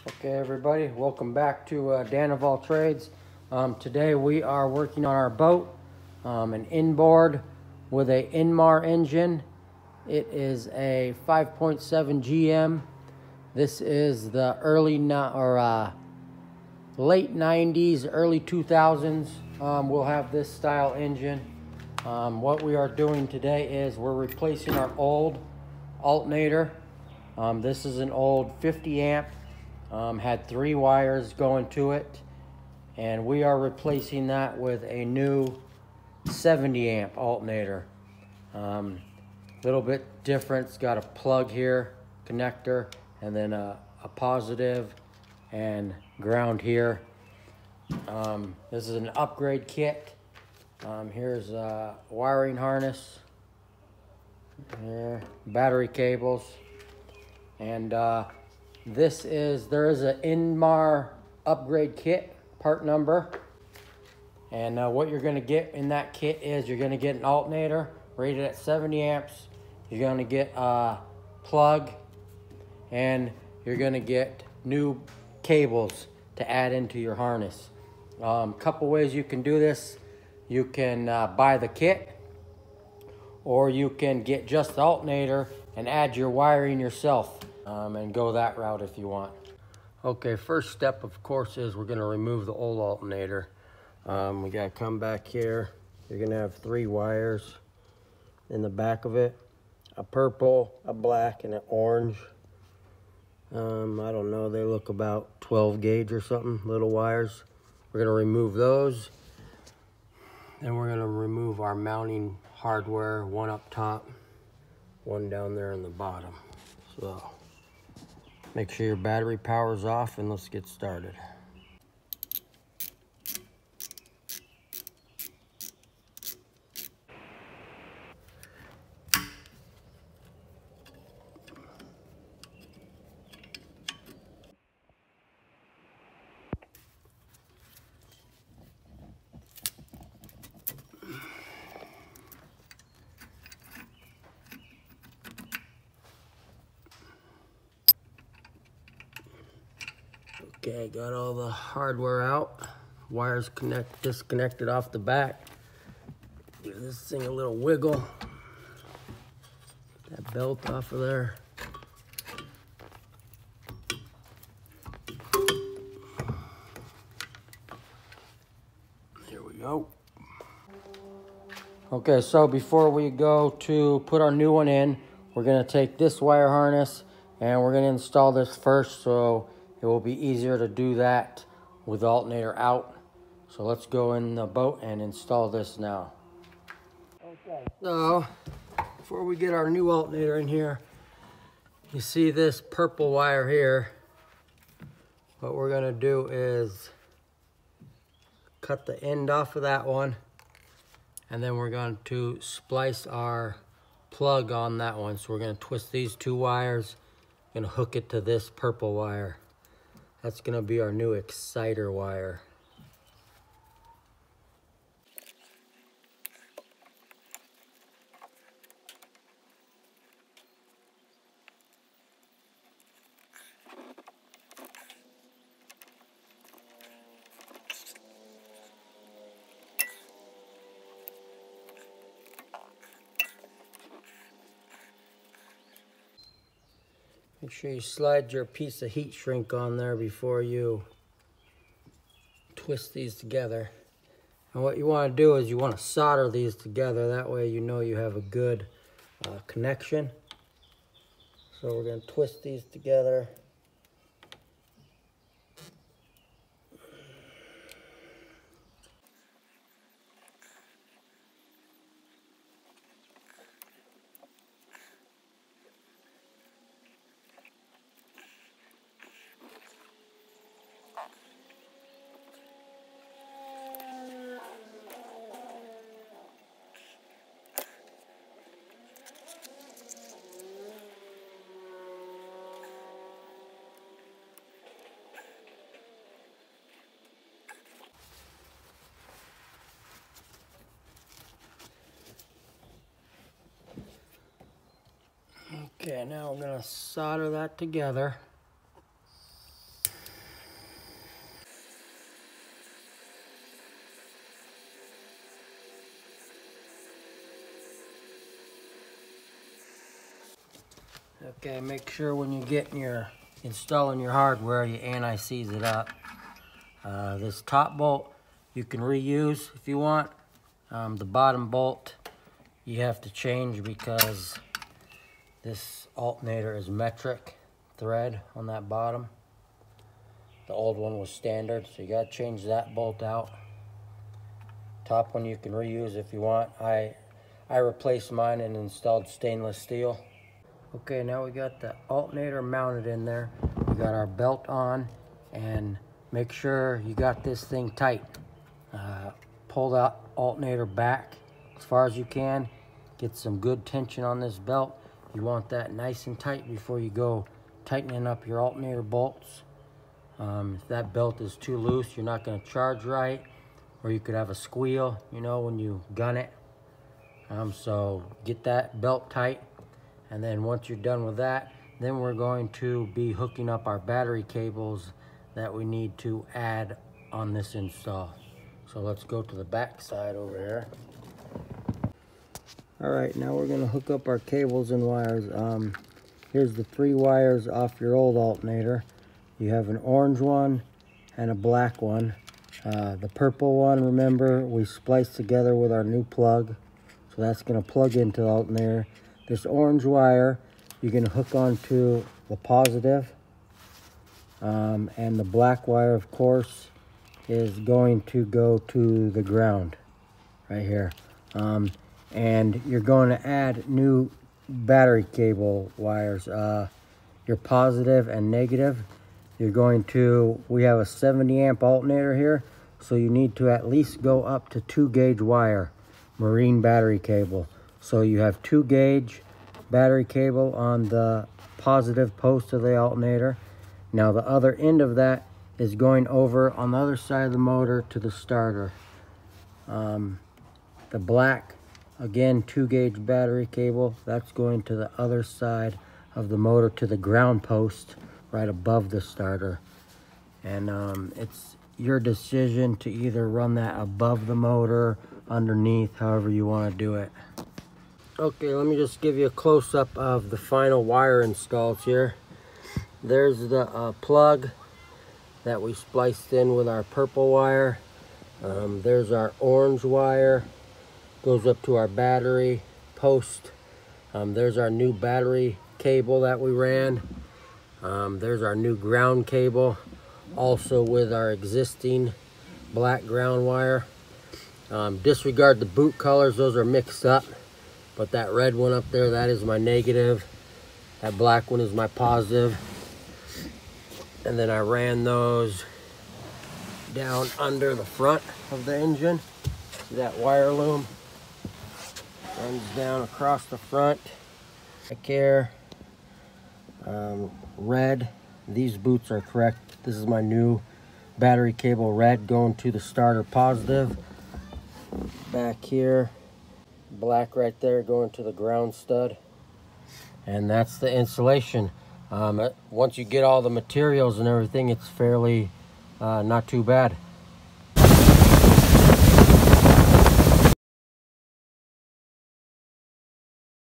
Okay, everybody, welcome back to Dan of All Trades. Today we are working on our boat, an inboard with a Inmar engine. It is a 5.7 GM. This is the late 90s, early 2000s. We'll have this style engine. What we are doing today is we're replacing our old alternator. This is an old 50 amp. Had 3 wires going to it, and we are replacing that with a new 70 amp alternator. Little bit different. It's got a plug here, connector, and then a positive and ground here. This is an upgrade kit. Here's a wiring harness, battery cables, and there is an Indmar upgrade kit, part number. And what you're going to get in that kit is you're going to get an alternator rated at 70 amps. You're going to get a plug, and you're going to get new cables to add into your harness. Couple ways you can do this. You can buy the kit, or you can get just the alternator and add your wiring yourself. And go that route if you want. Okay, first step, of course, is we're going to remove the old alternator. We got to come back here. You're going to have 3 wires in the back of it, a purple, a black, and an orange. I don't know, they look about 12 gauge or something, little wires. We're going to remove those. Then we're going to remove our mounting hardware, one up top, one down there in the bottom. So make sure your battery power's off, and let's get started. Okay, got all the hardware out. Wires disconnected off the back. Give this thing a little wiggle. Get that belt off of there. Here we go. Okay, so before we go to put our new one in, we're gonna take this wire harness and we're gonna install this first, so it will be easier to do that with the alternator out. So let's go in the boat and install this now. Okay, so before we get our new alternator in here, you see this purple wire here. What we're gonna do is cut the end off of that one, and then we're going to splice our plug on that one. So we're going to twist these 2 wires, going to hook it to this purple wire. That's going to be our new exciter wire. Make sure you slide your piece of heat shrink on there before you twist these together. And what you want to do is you want to solder these together. That way you know you have a good connection. So we're going to twist these together. Okay, now we're going to solder that together. Okay, make sure when you get installing your hardware, you anti-seize it up. This top bolt you can reuse if you want. The bottom bolt you have to change because this alternator is metric thread on that bottom. The old one was standard, so you gotta change that bolt out. Top one you can reuse if you want. I replaced mine and installed stainless steel. Okay, now we got the alternator mounted in there. We got our belt on, and make sure you got this thing tight. Pull that alternator back as far as you can. Get some good tension on this belt. You want that nice and tight before you go tightening up your alternator bolts. If that belt is too loose, you're not going to charge right, or you could have a squeal, you know, when you gun it. So get that belt tight, and then once you're done with that, then we're going to be hooking up our battery cables that we need to add on this install. So let's go to the back side over here. All right, now we're going to hook up our cables and wires. Here's the 3 wires off your old alternator. You have an orange one and a black one. The purple one, remember, we spliced together with our new plug. So that's going to plug into the alternator. This orange wire, you're going to hook onto the positive. And the black wire, of course, is going to go to the ground right here. And you're going to add new battery cable wires. Your positive and negative. You're going to, we have a 70 amp alternator here, so you need to at least go up to 2 gauge wire, marine battery cable. So you have 2 gauge battery cable on the positive post of the alternator. Now the other end of that is going over on the other side of the motor to the starter. The black, again, 2 gauge battery cable, that's going to the other side of the motor to the ground post right above the starter. And it's your decision to either run that above the motor, underneath, however you want to do it. Okay, let me just give you a close-up of the final wire installs here. There's the plug that we spliced in with our purple wire. There's our orange wire, goes up to our battery post. There's our new battery cable that we ran. There's our new ground cable, also with our existing black ground wire. Disregard the boot colors, those are mixed up, but that red one up there, that is my negative. That black one is my positive. And then I ran those down under the front of the engine. See that wire loom? Runs down across the front. Back here. Red, these boots are correct. This is my new battery cable red going to the starter positive. Back here, black right there going to the ground stud. And that's the installation. Once you get all the materials and everything, it's fairly not too bad.